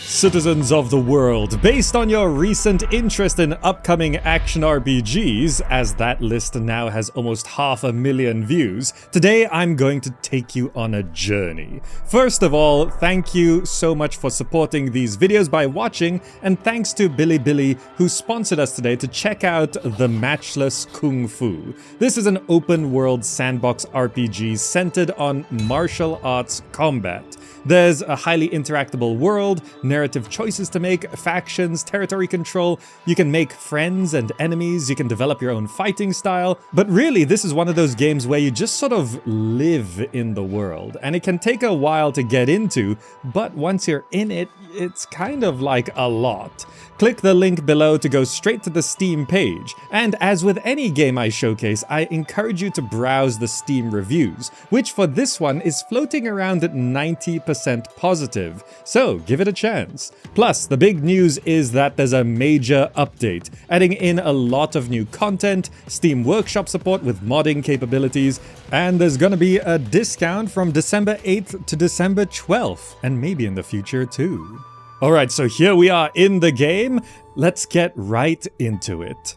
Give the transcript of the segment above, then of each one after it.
Citizens of the world, based on your recent interest in upcoming action RPGs, as that list now has almost 500,000 views, today I'm going to take you on a journey. First of all, thank you so much for supporting these videos by watching, and thanks to Billy who sponsored us today to check out the Matchless Kungfu. This is an open world sandbox RPG centered on martial arts combat. There's a highly interactable world, narrative choices to make, factions, territory control, you can make friends and enemies, you can develop your own fighting style, but really this is one of those games where you just sort of live in the world, and it can take a while to get into, but once you're in it, it's kind of like a lot. Click the link below to go straight to the Steam page, and as with any game I showcase, I encourage you to browse the Steam reviews, which for this one is floating around at 90% positive, so give it a chance. Plus, the big news is that there's a major update, adding in a lot of new content, Steam Workshop support with modding capabilities, and there's gonna be a discount from December 8th to December 12th, and maybe in the future too. Alright, so here we are in the game. Let's get right into it.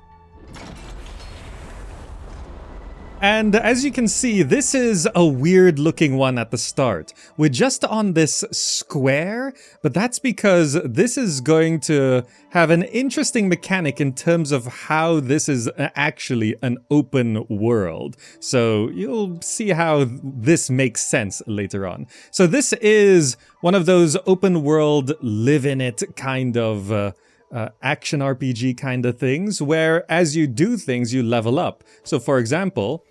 And as you can see, this is a weird looking one at the start. We're just on this square, but that's because this is going to have an interesting mechanic in terms of how this is actually an open world. So you'll see how this makes sense later on. So this is one of those open world, live in it kind of action RPG kind of things, where as you do things, you level up. So for example,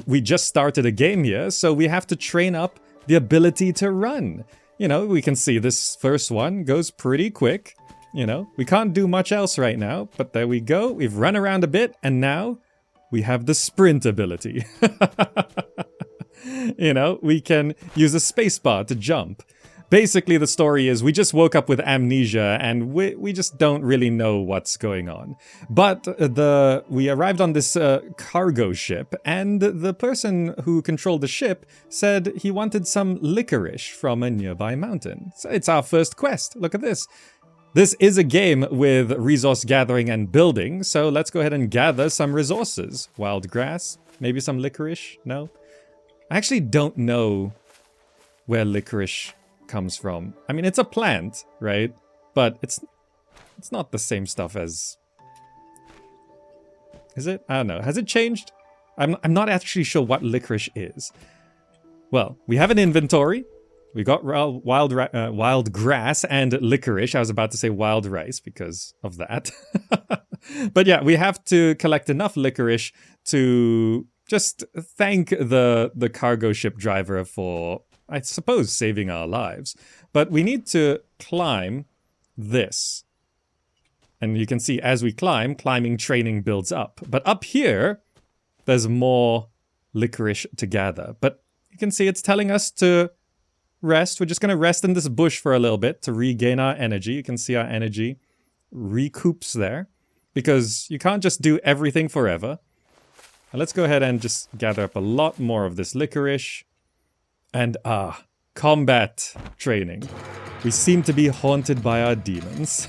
we just started a game here, so we have to train up the ability to run. You know, we can see this first one goes pretty quick. You know, we can't do much else right now, but there we go. We've run around a bit, and now we have the sprint ability. You know, we can use a spacebar to jump. Basically, the story is we just woke up with amnesia and we just don't really know what's going on. But we arrived on this cargo ship, and the person who controlled the ship said he wanted some licorice from a nearby mountain. So it's our first quest. Look at this. This is a game with resource gathering and building, so let's go ahead and gather some resources. Wild grass, maybe some licorice? No? I actually don't know where licorice comes from. I mean, it's a plant, right? But it's not the same stuff as... Is it? I don't know. Has it changed? I'm not actually sure what licorice is. Well, we have an inventory. We got wild grass and licorice. I was about to say wild rice because of that. But yeah, we have to collect enough licorice to just thank the cargo ship driver for, I suppose, saving our lives. But we need to climb this. And you can see as we climb, climbing training builds up. But up here, there's more licorice to gather. But you can see it's telling us to rest. We're just going to rest in this bush for a little bit to regain our energy. You can see our energy recoups there. Because you can't just do everything forever. Now let's go ahead and just gather up a lot more of this licorice. And combat training. We seem to be haunted by our demons.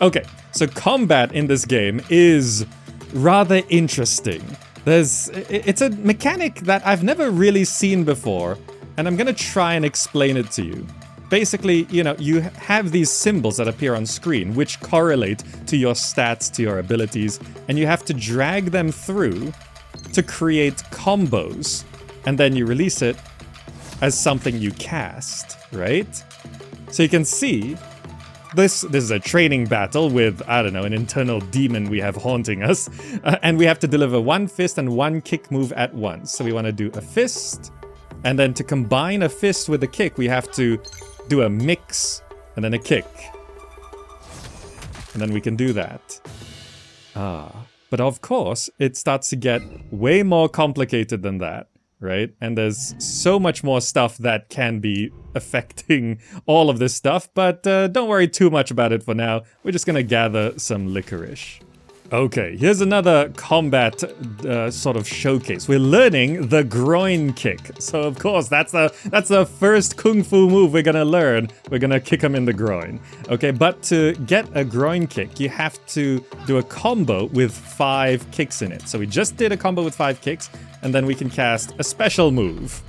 Okay, so combat in this game is rather interesting. It's a mechanic that I've never really seen before, and I'm gonna try and explain it to you. Basically, you know, you have these symbols that appear on screen, which correlate to your stats, to your abilities, and you have to drag them through to create combos. And then you release it as something you cast, right? So you can see, this is a training battle with, I don't know, an internal demon we have haunting us. And we have to deliver one fist and one kick move at once. So we want to do a fist, and then to combine a fist with a kick, we have to do a mix, and then a kick. And then we can do that. But of course, it starts to get way more complicated than that. Right? And there's so much more stuff that can be affecting all of this stuff, but don't worry too much about it for now. We're just gonna gather some licorice. Okay, here's another combat sort of showcase. We're learning the groin kick. So of course, that's the first kung fu move we're gonna learn. We're gonna kick him in the groin. Okay, but to get a groin kick, you have to do a combo with 5 kicks in it. So we just did a combo with 5 kicks, and then we can cast a special move.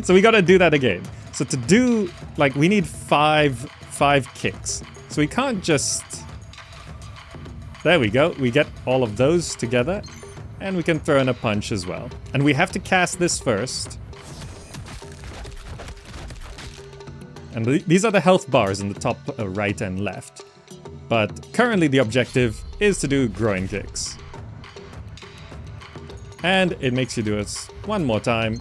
So we gotta do that again. So to do, like, we need five kicks. So we can't just... There we go. We get all of those together. And we can throw in a punch as well. And we have to cast this first. And these are the health bars in the top right and left. But currently the objective is to do groin kicks. And it makes you do it one more time.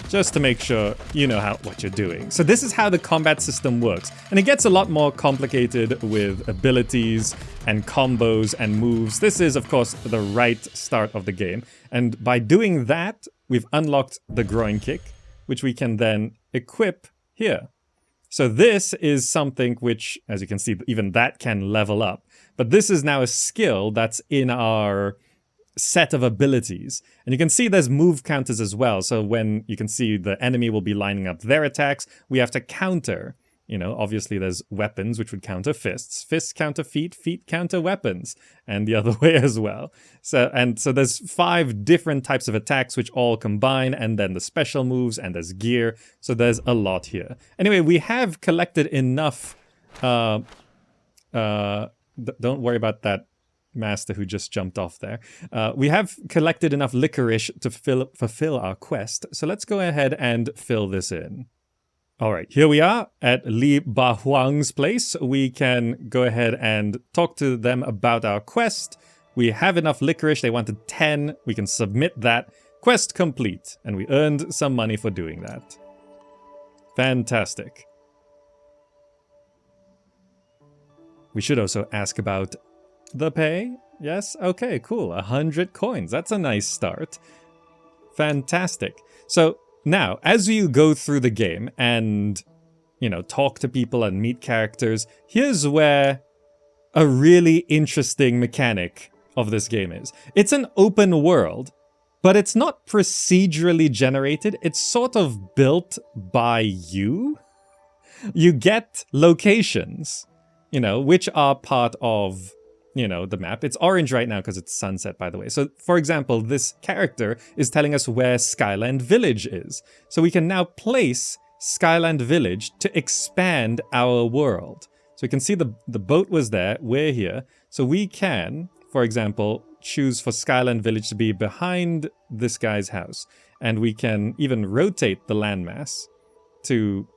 Just to make sure you know what you're doing. So this is how the combat system works. And it gets a lot more complicated with abilities and combos and moves. This is, of course, the right start of the game. And by doing that, we've unlocked the groin kick, which we can then equip here. So this is something which, as you can see, even that can level up. But this is now a skill that's in our set of abilities. And you can see there's move counters as well. So when you can see the enemy will be lining up their attacks, we have to counter. You know, obviously there's weapons which would counter fists. Fists counter feet, feet counter weapons, and the other way as well. So there's 5 different types of attacks which all combine, and then the special moves, and there's gear. So there's a lot here. Anyway, we have collected enough. Don't worry about that master who just jumped off there. We have collected enough licorice to fulfill our quest. So let's go ahead and fill this in. All right, here we are at Li Bahuang's place. We can go ahead and talk to them about our quest. We have enough licorice. They wanted 10. We can submit that. Quest complete. And we earned some money for doing that. Fantastic. We should also ask about the pay. Yes? Okay, cool. 100 coins. That's a nice start. Fantastic. So now, as you go through the game and, talk to people and meet characters, here's where a really interesting mechanic of this game is. It's an open world, but it's not procedurally generated. It's sort of built by you. You get locations, which are part of the map. It's orange right now because it's sunset, by the way. So, for example, this character is telling us where Skyland Village is. So we can now place Skyland Village to expand our world. So we can see the boat was there, we're here. So we can, for example, choose for Skyland Village to be behind this guy's house. And we can even rotate the landmass to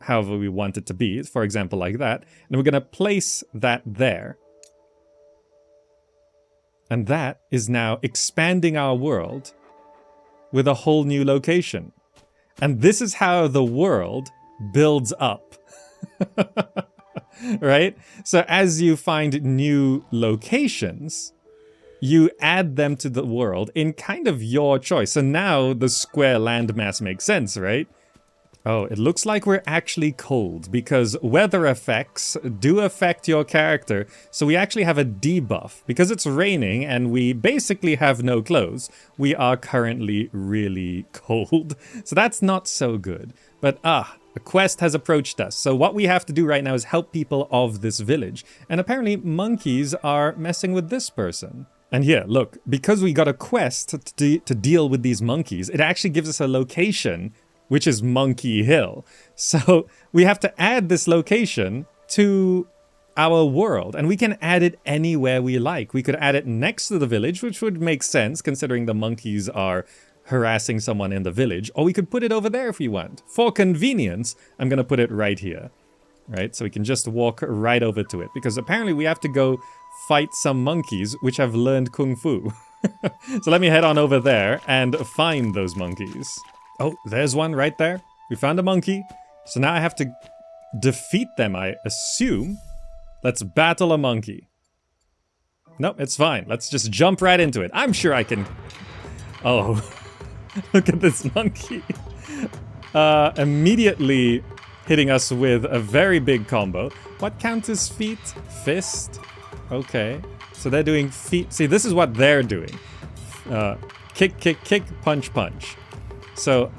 however we want it to be, for example, like that. And we're going to place that there. And that is now expanding our world with a whole new location. And this is how the world builds up. Right? So as you find new locations, you add them to the world in kind of your choice. So now the square landmass makes sense, right? Oh, it looks like we're actually cold because weather effects do affect your character. So we actually have a debuff. Because it's raining and we basically have no clothes, we are currently really cold. So that's not so good. But a quest has approached us. So what we have to do right now is help people of this village. And apparently monkeys are messing with this person. And here, look, because we got a quest to deal with these monkeys, it actually gives us a location, which is Monkey Hill. So we have to add this location to our world, and we can add it anywhere we like. We could add it next to the village, which would make sense considering the monkeys are harassing someone in the village, or we could put it over there if we want. For convenience, I'm going to put it right here, right? So we can just walk right over to it, because apparently we have to go fight some monkeys which have learned Kung Fu. So let me head on over there and find those monkeys. Oh, there's one right there. We found a monkey. So now I have to defeat them, I assume. Let's battle a monkey. Nope, it's fine. Let's just jump right into it. I'm sure I can... Oh, look at this monkey. Immediately hitting us with a very big combo. What counts as feet? Fist? Okay. So they're doing feet. See, this is what they're doing. Kick, kick, kick, punch, punch. So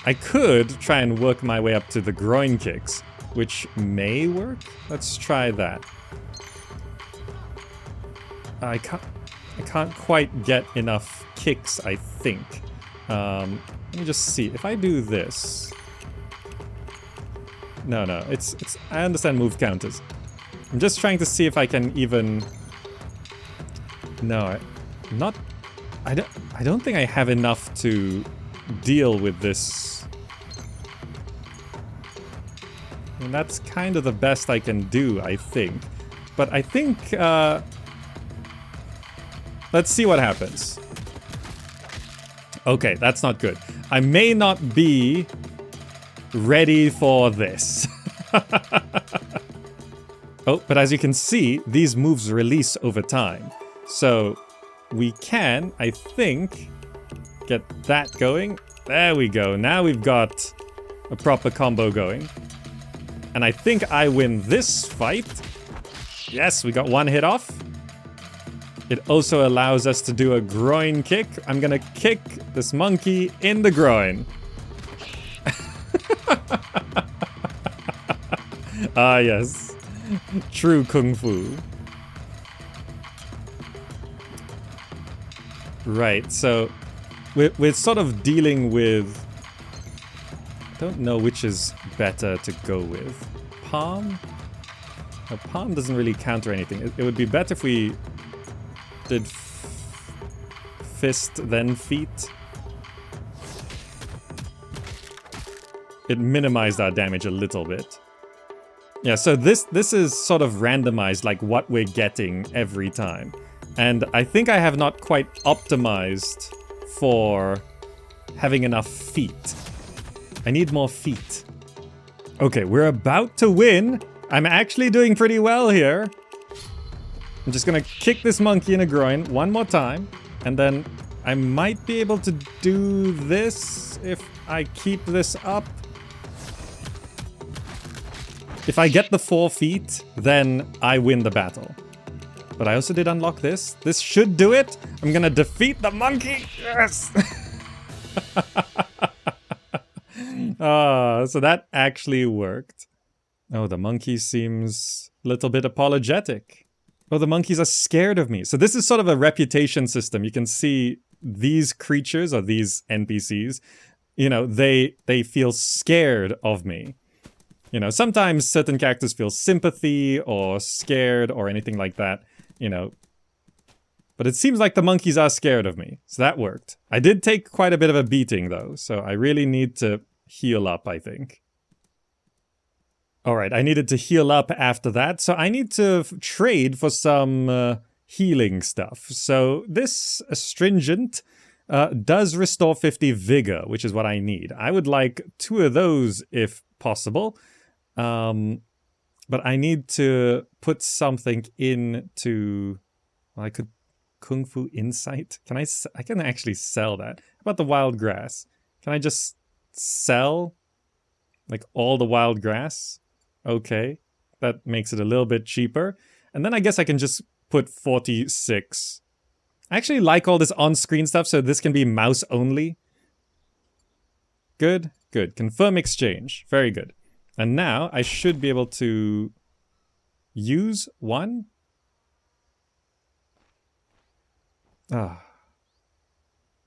I could try and work my way up to the groin kicks, which may work. Let's try that. I can't quite get enough kicks, I think. Let me just see. If I do this... No, it's I understand move counters. I'm just trying to see if I can even... No, I don't think I have enough to deal with this. And that's kind of the best I can do, I think. But I think, let's see what happens. Okay, that's not good. I may not be ready for this. Oh, but as you can see, these moves release over time. So we can, I think, get that going. There we go. Now we've got a proper combo going. And I think I win this fight. Yes, we got one hit off. It also allows us to do a groin kick. I'm gonna kick this monkey in the groin. Ah, yes. True Kung Fu. Right, so we're sort of dealing with... I don't know which is better to go with. Palm? No, palm doesn't really counter anything. It would be better if we did fist then feet. It minimized our damage a little bit. Yeah, so this is sort of randomized, like what we're getting every time. And I think I have not quite optimized for having enough feet. I need more feet. Okay, we're about to win. I'm actually doing pretty well here. I'm just gonna kick this monkey in the groin one more time. And then I might be able to do this if I keep this up. If I get the 4 feet, then I win the battle. But I also did unlock this. This should do it. I'm gonna defeat the monkey. Yes! So that actually worked. Oh, the monkey seems a little bit apologetic. Oh, the monkeys are scared of me. So this is sort of a reputation system. You can see these creatures, or these NPCs, you know, they feel scared of me. You know, sometimes certain characters feel sympathy or scared or anything like that, you know. But it seems like the monkeys are scared of me, so that worked. I did take quite a bit of a beating, though, so I really need to heal up, I think. Alright, I needed to heal up after that, so I need to trade for some healing stuff. So this astringent does restore 50 vigor, which is what I need. I would like 2 of those if possible. But I need to put something into... Well, I could Kung Fu Insight. I can actually sell that. How about the wild grass? Can I just sell like all the wild grass? Okay, that makes it a little bit cheaper. And then I guess I can just put 46. I actually like all this on-screen stuff, so this can be mouse only. Good, good. Confirm exchange. Very good. And now I should be able to use 1.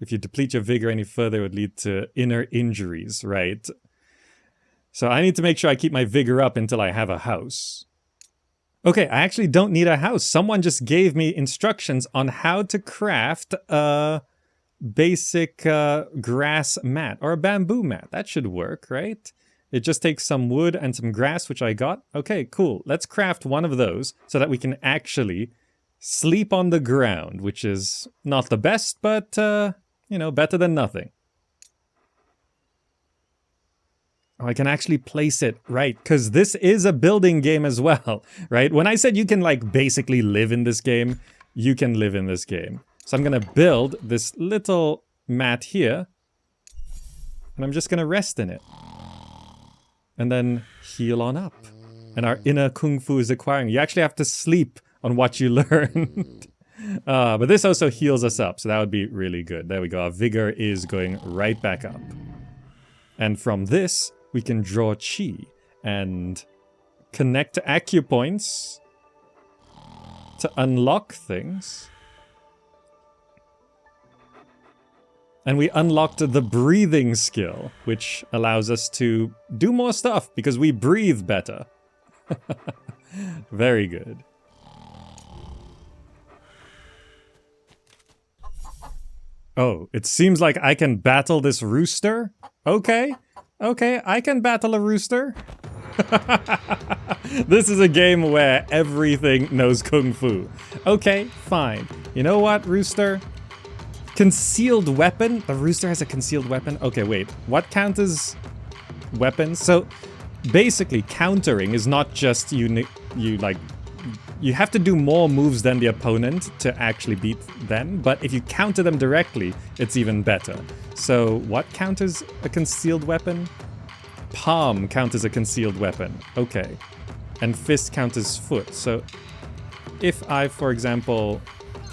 If you deplete your vigor any further, it would lead to inner injuries, right? So I need to make sure I keep my vigor up until I have a house. Okay, I actually don't need a house. Someone just gave me instructions on how to craft a basic grass mat, or a bamboo mat. That should work, right? It just takes some wood and some grass, which I got. Okay, cool. Let's craft one of those so that we can actually sleep on the ground, which is not the best, but, you know, better than nothing. Oh, I can actually place it, right, because this is a building game as well, right? When I said you can, like, basically live in this game, you can live in this game. So I'm going to build this little mat here, and I'm just going to rest in it. and then heal on up. And our inner Kung Fu is acquiring. You actually have to sleep on what you learned. But this also heals us up, so that would be really good. There we go. Our vigor is going right back up. And from this, we can draw chi and connect acupoints to unlock things. And we unlocked the breathing skill, which allows us to do more stuff because we breathe better. Very good. Oh, it seems like I can battle this rooster? Okay, I can battle a rooster. This is a game where everything knows Kung Fu. Okay, fine. You know what, rooster? Concealed weapon? The rooster has a concealed weapon? Okay, wait. What counts as weapons? So, basically, countering is not just you have to do more moves than the opponent to actually beat them, but if you counter them directly, it's even better. So what counters a concealed weapon? Palm counters a concealed weapon. Okay. And fist counters foot. So if I, for example,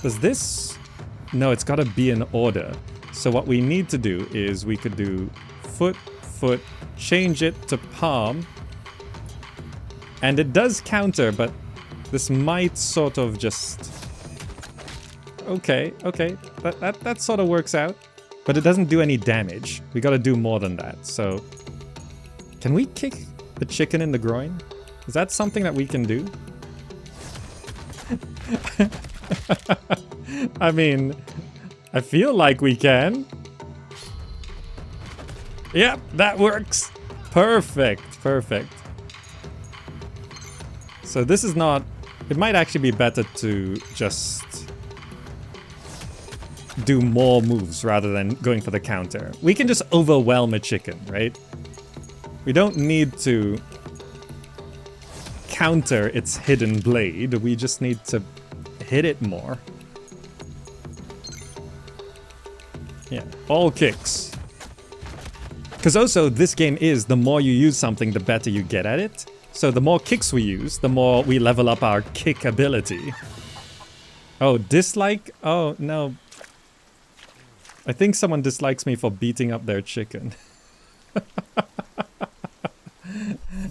does this? No, it's got to be in order. So what we need to do is we could do foot, foot, change it to palm. And it does counter, but this might sort of just... Okay. That sort of works out. But it doesn't do any damage. We gotta do more than that, so... Can we kick the chicken in the groin? Is that something that we can do? I mean... I feel like we can. Yep, that works! Perfect. So this is not... It might actually be better to just do more moves rather than going for the counter. We can just overwhelm a chicken, right? We don't need to counter its hidden blade. We just need to hit it more. Yeah, all kicks. Because also, this game is the more you use something, the better you get at it. So the more kicks we use, the more we level up our kick ability. Oh, dislike? Oh, no. I think someone dislikes me for beating up their chicken.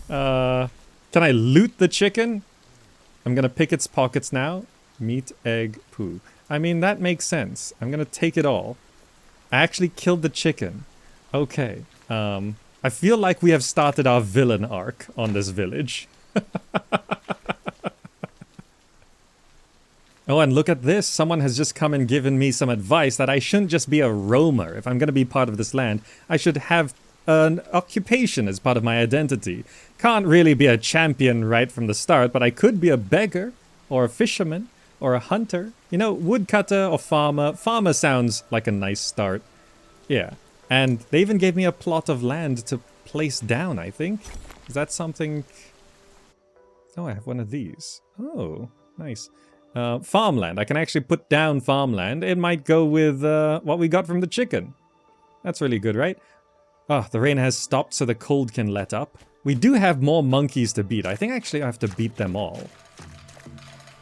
Can I loot the chicken? I'm gonna pick its pockets now. Meat, egg, poo. I mean, that makes sense. I'm gonna take it all. I actually killed the chicken. Okay. I feel like we have started our villain arc on this village. Oh, and look at this. Someone has just come and given me some advice that I shouldn't just be a roamer. If I'm going to be part of this land, I should have an occupation as part of my identity. Can't really be a champion right from the start, but I could be a beggar, or a fisherman, or a hunter. You know, woodcutter or farmer. Farmer sounds like a nice start. Yeah. And they even gave me a plot of land to place down, I think. Is that something... Oh, I have one of these. Oh, nice. Farmland. I can actually put down farmland. It might go with what we got from the chicken. That's really good, right? Oh, the rain has stopped so the cold can let up. We do have more monkeys to beat. I think actually I have to beat them all.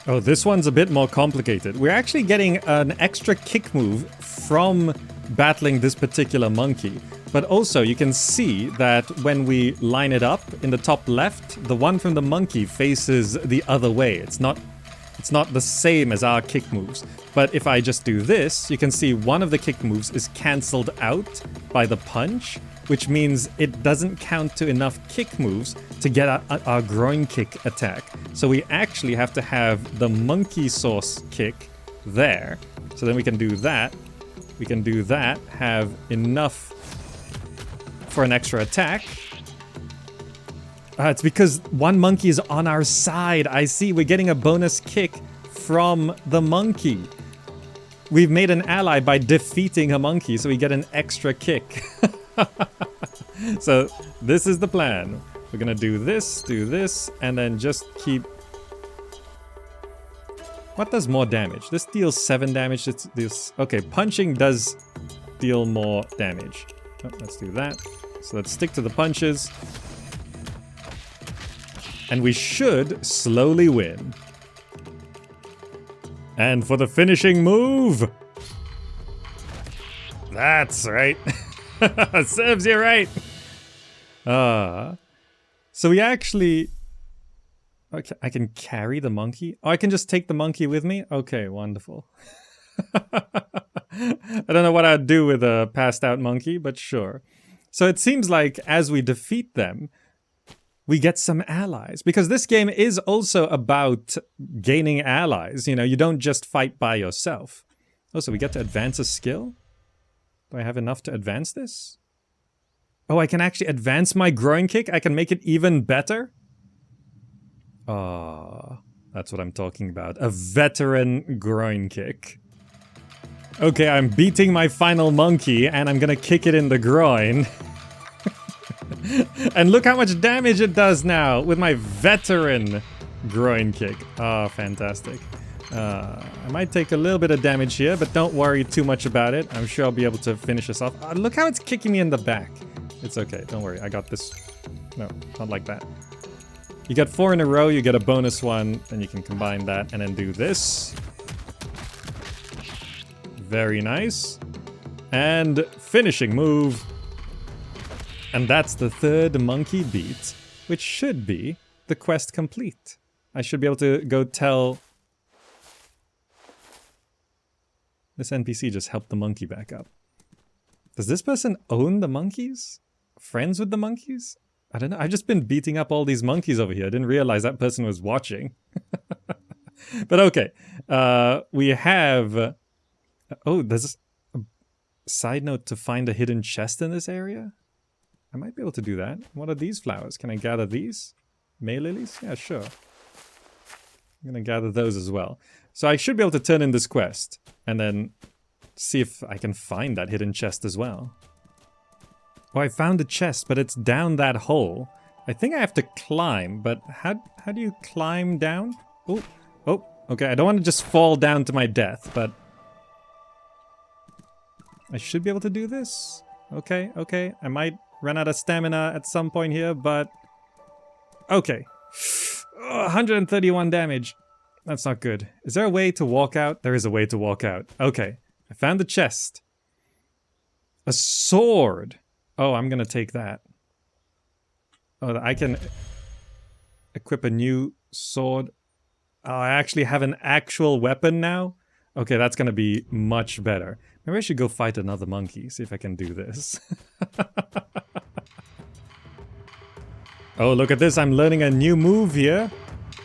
Oh, this one's a bit more complicated. We're actually getting an extra kick move from battling this particular monkey. But also, you can see that when we line it up in the top left, the one from the monkey faces the other way. It's not the same as our kick moves. But if I just do this, you can see one of the kick moves is cancelled out by the punch, which means it doesn't count to enough kick moves to get our groin kick attack. So we actually have to have the monkey sauce kick there. So then we can do that. We can do that, have enough for an extra attack. It's because one monkey is on our side. I see, we're getting a bonus kick from the monkey. We've made an ally by defeating a monkey, so we get an extra kick. So this is the plan. We're gonna do this, and then just keep... What does more damage? This deals 7 damage. This okay, punching does deal more damage. Oh, let's do that. So let's stick to the punches. And we should slowly win. And for the finishing move. That's right. Serves you right. So we actually... Okay, I can carry the monkey? Oh, I can just take the monkey with me? Okay, wonderful. I don't know what I'd do with a passed out monkey, but sure. So it seems like as we defeat them, we get some allies. Because this game is also about gaining allies. You know, you don't just fight by yourself. Oh, so we get to advance a skill? Do I have enough to advance this? Oh, I can actually advance my groin kick? I can make it even better? Oh, that's what I'm talking about. A veteran groin kick. Okay, I'm beating my final monkey, and I'm gonna kick it in the groin. And look how much damage it does now with my veteran groin kick. Oh, fantastic. I might take a little bit of damage here, but don't worry too much about it. I'm sure I'll be able to finish this off. Look how it's kicking me in the back. It's okay, don't worry, I got this. No, not like that. You get 4 in a row, you get a bonus one, and you can combine that and then do this. Very nice. And finishing move. And that's the 3rd monkey beat, which should be the quest complete. I should be able to go tell... This NPC just helped the monkey back up. Does this person own the monkeys? Friends with the monkeys? I don't know. I've just been beating up all these monkeys over here. I didn't realize that person was watching. But okay. We have... Oh, there's a side note to find a hidden chest in this area. I might be able to do that. What are these flowers? Can I gather these? May lilies? Yeah, sure. I'm gonna gather those as well. So I should be able to turn in this quest and then see if I can find that hidden chest as well. Oh, I found the chest, but it's down that hole. I think I have to climb, but how do you climb down? Oh, okay. I don't want to just fall down to my death, but I should be able to do this. Okay. I might run out of stamina at some point here, but okay. 131 damage. That's not good. Is there a way to walk out? There is a way to walk out. Okay. I found the chest. A sword. Oh, I'm gonna take that. Oh, I can equip a new sword. Oh, I actually have an actual weapon now? Okay, that's gonna be much better. Maybe I should go fight another monkey, see if I can do this. Oh, look at this. I'm learning a new move here.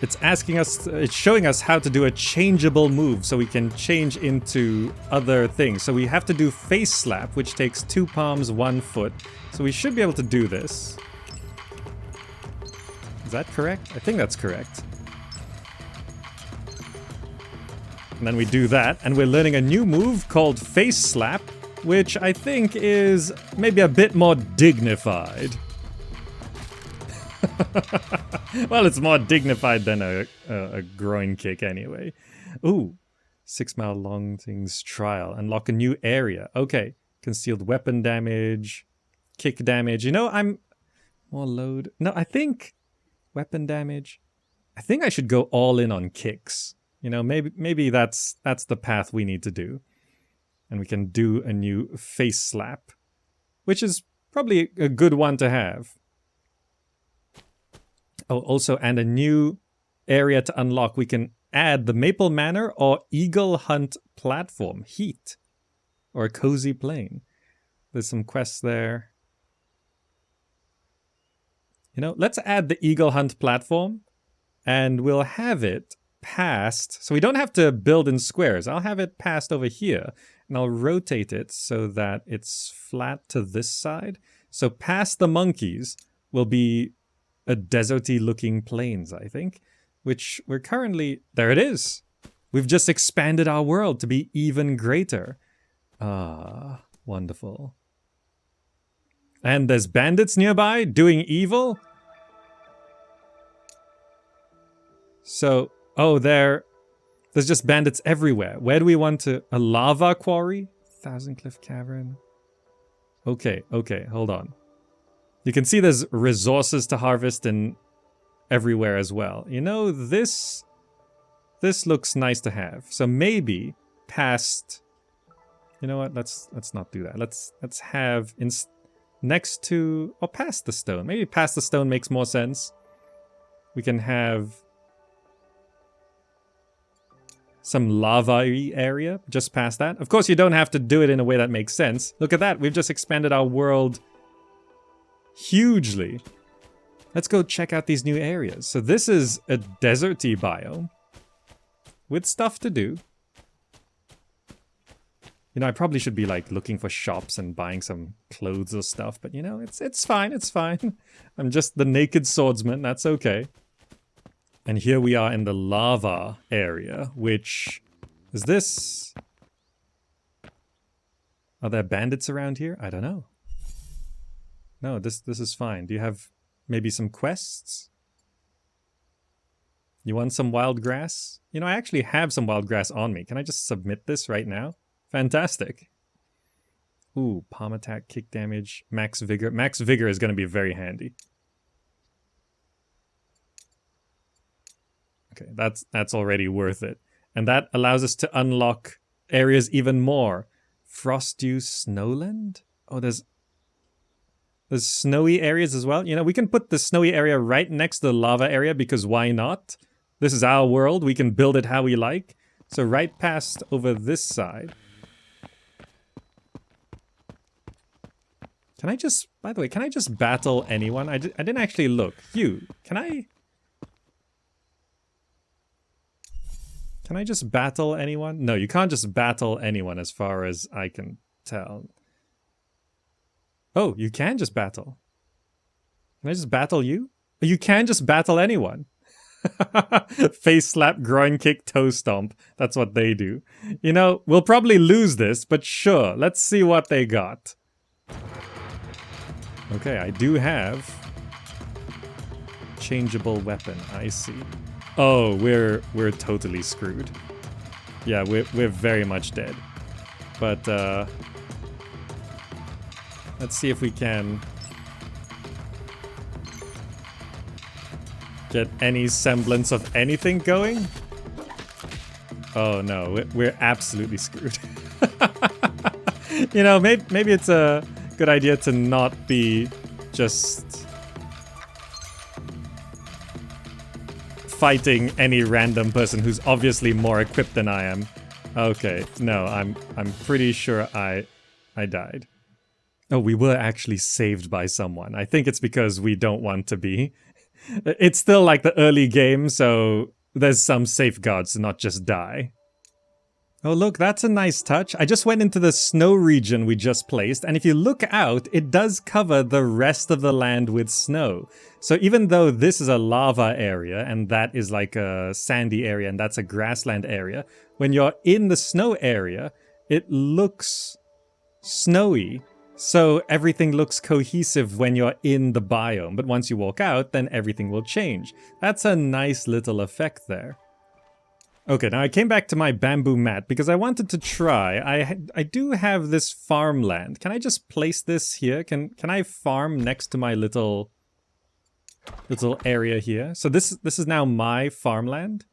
It's asking us, it's showing us how to do a changeable move so we can change into other things. So we have to do face slap, which takes 2 palms, 1 foot. So we should be able to do this. Is that correct? I think that's correct. And then we do that, and we're learning a new move called face slap, which I think is maybe a bit more dignified. Well, it's more dignified than a groin kick anyway. Ooh, 6 mile long things trial. Unlock a new area. Okay, concealed weapon damage, kick damage. You know, I'm more load. No, I think weapon damage. I think I should go all in on kicks. You know, maybe that's the path we need to do. And we can do a new face slap, which is probably a good one to have. Oh, also, and a new area to unlock. We can add the Maple Manor or Eagle Hunt platform, Heat, or a Cozy Plain. There's some quests there. You know, let's add the Eagle Hunt platform, and we'll have it passed. So we don't have to build in squares. I'll have it passed over here, and I'll rotate it so that it's flat to this side. So past the monkeys will be a deserty looking plains, I think, which we're currently... There it is! We've just expanded our world to be even greater. Ah, wonderful. And there's bandits nearby doing evil? So, oh, there's just bandits everywhere. Where do we want to... A lava quarry? Thousand Cliff Cavern. Okay, hold on. You can see there's resources to harvest in everywhere as well. You know, this looks nice to have. So maybe past, you know what? Let's not do that. Let's have next to, or past the stone. Maybe past the stone makes more sense. We can have some lava-y area just past that. Of course, you don't have to do it in a way that makes sense. Look at that. We've just expanded our world hugely. Let's go check out these new areas. So this is a deserty biome with stuff to do. You know, I probably should be like looking for shops and buying some clothes or stuff, but you know, it's fine, it's fine. I'm just the naked swordsman, that's okay. And here we are in the lava area, which is this? Are there bandits around here? I don't know. No, this is fine. Do you have maybe some quests? You want some wild grass? You know, I actually have some wild grass on me. Can I just submit this right now? Fantastic. Ooh, palm attack, kick damage, max vigor. Max vigor is going to be very handy. Okay, that's already worth it. And that allows us to unlock areas even more. Frostdew Snowland? Oh, there's snowy areas as well. You know, we can put the snowy area right next to the lava area because why not? This is our world. We can build it how we like. So right past over this side. Can I just, by the way, can I just battle anyone? I didn't actually look. You, can I just battle anyone? No, you can't just battle anyone as far as I can tell. Oh, you can just battle. Can I just battle you? You can just battle anyone. Face slap, groin kick, toe stomp. That's what they do. You know, we'll probably lose this, but sure. Let's see what they got. Okay, I do have changeable weapon. I see. Oh, we're totally screwed. Yeah, we're very much dead. But let's see if we can get any semblance of anything going. Oh no, we're absolutely screwed. You know, maybe it's a good idea to not be just fighting any random person who's obviously more equipped than I am. Okay, no, I'm pretty sure I died. Oh, we were actually saved by someone. I think it's because we don't want to be. It's still like the early game, so there's some safeguards to not just die. Oh look, that's a nice touch. I just went into the snow region we just placed, and if you look out, it does cover the rest of the land with snow. So even though this is a lava area, and that is like a sandy area, and that's a grassland area, when you're in the snow area, it looks snowy. So everything looks cohesive when you're in the biome, but once you walk out, then everything will change. That's a nice little effect there. Okay, now I came back to my bamboo mat because I wanted to try. I do have this farmland. Can I just place this here? Can I farm next to my little area here? So this is now my farmland.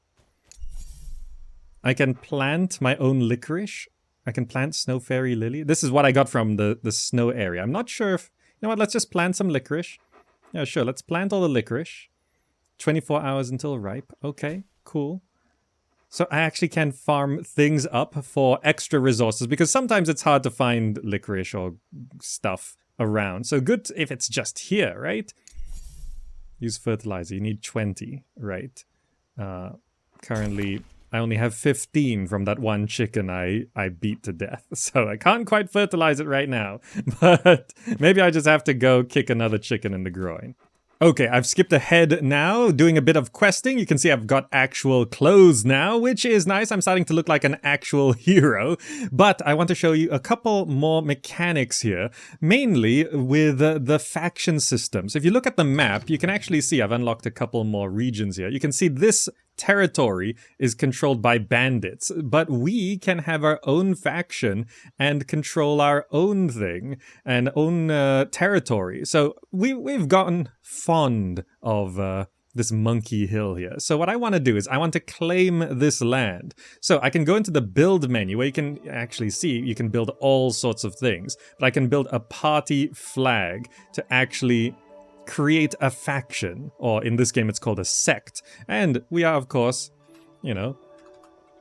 I can plant my own licorice. I can plant snow fairy lily. This is what I got from the snow area. I'm not sure if... You know what, let's just plant some licorice. Yeah, sure, let's plant all the licorice. 24 hours until ripe. Okay, cool. So I actually can farm things up for extra resources because sometimes it's hard to find licorice or stuff around. So good if it's just here, right? Use fertilizer. You need 20, right? Currently, I only have 15 from that one chicken I beat to death. So I can't quite fertilize it right now. But maybe I just have to go kick another chicken in the groin. Okay, I've skipped ahead now, doing a bit of questing. You can see I've got actual clothes now, which is nice. I'm starting to look like an actual hero. But I want to show you a couple more mechanics here, mainly with the faction system. So if you look at the map, you can actually see I've unlocked a couple more regions here. You can see this territory is controlled by bandits, but we can have our own faction and control our own thing and own territory. So we've gotten fond of this monkey hill here. So what I want to do is I want to claim this land. So I can go into the build menu where you can actually see you can build all sorts of things. But I can build a party flag to actually create a faction, or in this game it's called a sect. And we are, of course, you know,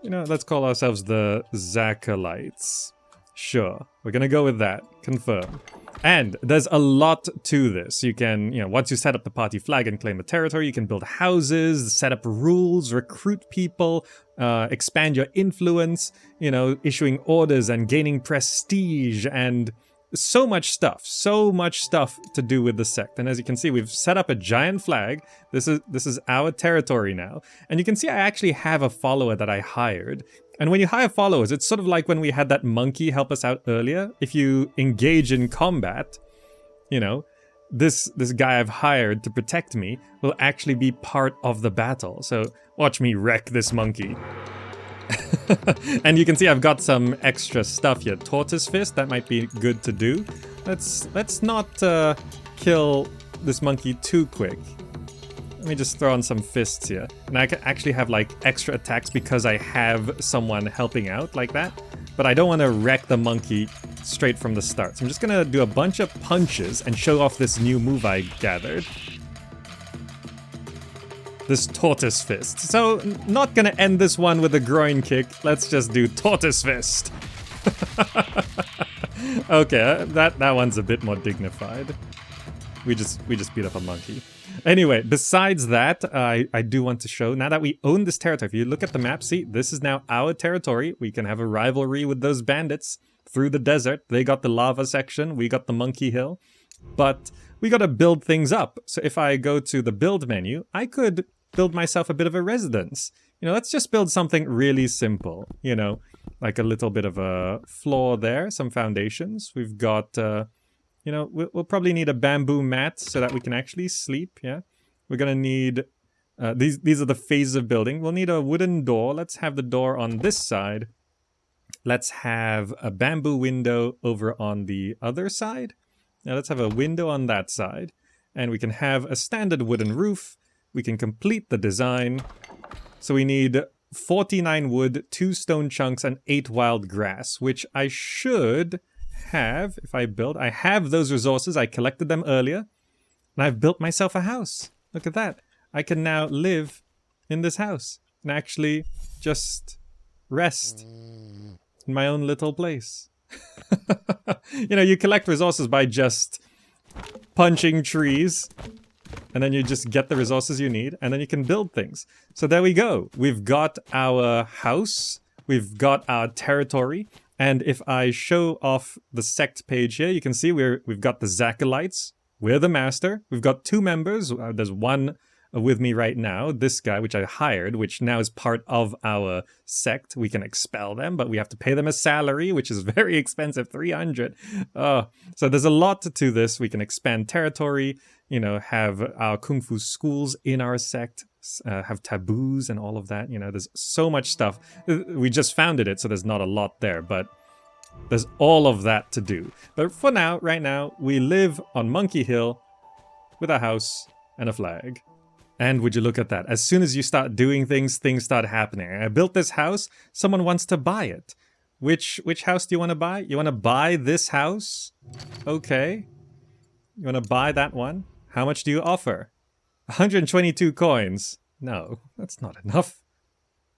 let's call ourselves the Zakalites. Sure, we're gonna go with that. Confirm. And there's a lot to this. You can, once you set up the party flag and claim a territory, you can build houses, set up rules, recruit people, expand your influence, issuing orders and gaining prestige, and so much stuff to do with the sect. And as you can see, we've set up a giant flag. This is our territory now. And you can see I actually have a follower that I hired. And when you hire followers, it's sort of like when we had that monkey help us out earlier. If you engage in combat, this guy I've hired to protect me will actually be part of the battle. So watch me wreck this monkey. And you can see I've got some extra stuff here. Tortoise fist, that might be good to do. Let's not kill this monkey too quick. Let me just throw on some fists here. And I can actually have like extra attacks because I have someone helping out like that. But I don't want to wreck the monkey straight from the start. So I'm just gonna do a bunch of punches and show off this new move I gathered. This tortoise fist. So, not gonna end this one with a groin kick. Let's just do tortoise fist. Okay, that one's a bit more dignified. We just beat up a monkey. Anyway, besides that, I do want to show, now that we own this territory, if you look at the map, see, this is now our territory. We can have a rivalry with those bandits through the desert. They got the lava section, we got the monkey hill. But we gotta build things up. So if I go to the build menu, I could build myself a bit of a residence. Let's just build something really simple. Like a little bit of a floor there, some foundations. We've got, we'll probably need a bamboo mat so that we can actually sleep, yeah? We're gonna need, these are the phases of building. We'll need a wooden door. Let's have the door on this side. Let's have a bamboo window over on the other side. Now let's have a window on that side. And we can have a standard wooden roof. We can complete the design. So we need 49 wood, 2 stone chunks, and 8 wild grass, which I should have if I build. I have those resources. I collected them earlier. And I've built myself a house. Look at that. I can now live in this house and actually just rest in my own little place. You collect resources by just punching trees. And then you just get the resources you need, and then you can build things. So there we go. We've got our house, we've got our territory, and if I show off the sect page here, you can see we've got the Zakalites. We're the master. We've got 2 members. There's one with me right now, this guy, which I hired, which now is part of our sect. We can expel them, but we have to pay them a salary, which is very expensive, 300. So there's a lot to this. We can expand territory, have our Kung Fu schools in our sect, have taboos and all of that. There's so much stuff. We just founded it, so there's not a lot there, but there's all of that to do. But for now, right now, we live on Monkey Hill with a house and a flag. And would you look at that? As soon as you start doing things, things start happening. I built this house. Someone wants to buy it. Which house do you want to buy? You want to buy this house? Okay. You want to buy that one? How much do you offer? 122 coins. No, that's not enough.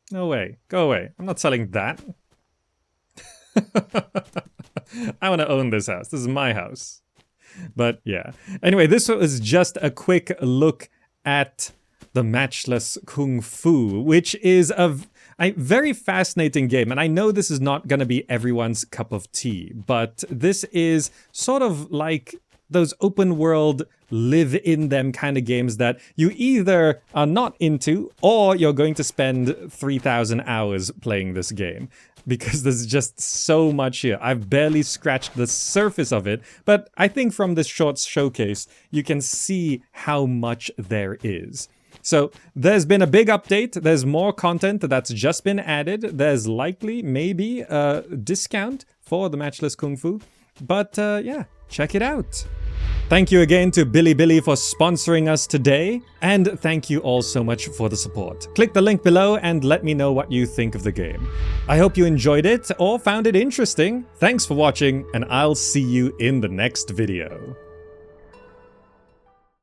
No way. Go away. I'm not selling that. I want to own this house. This is my house. But yeah. Anyway, this was just a quick look at the Matchless Kungfu, which is a very fascinating game. And I know this is not going to be everyone's cup of tea, but this is sort of like those open world, live in them kind of games that you either are not into or you're going to spend 3,000 hours playing this game. Because there's just so much here. I've barely scratched the surface of it, but I think from this short showcase, you can see how much there is. So there's been a big update. There's more content that's just been added. There's likely, maybe, a discount for the Matchless Kungfu. But yeah, check it out. Thank you again to Bilibili for sponsoring us today, and thank you all so much for the support. Click the link below and let me know what you think of the game. I hope you enjoyed it or found it interesting. Thanks for watching, and I'll see you in the next video.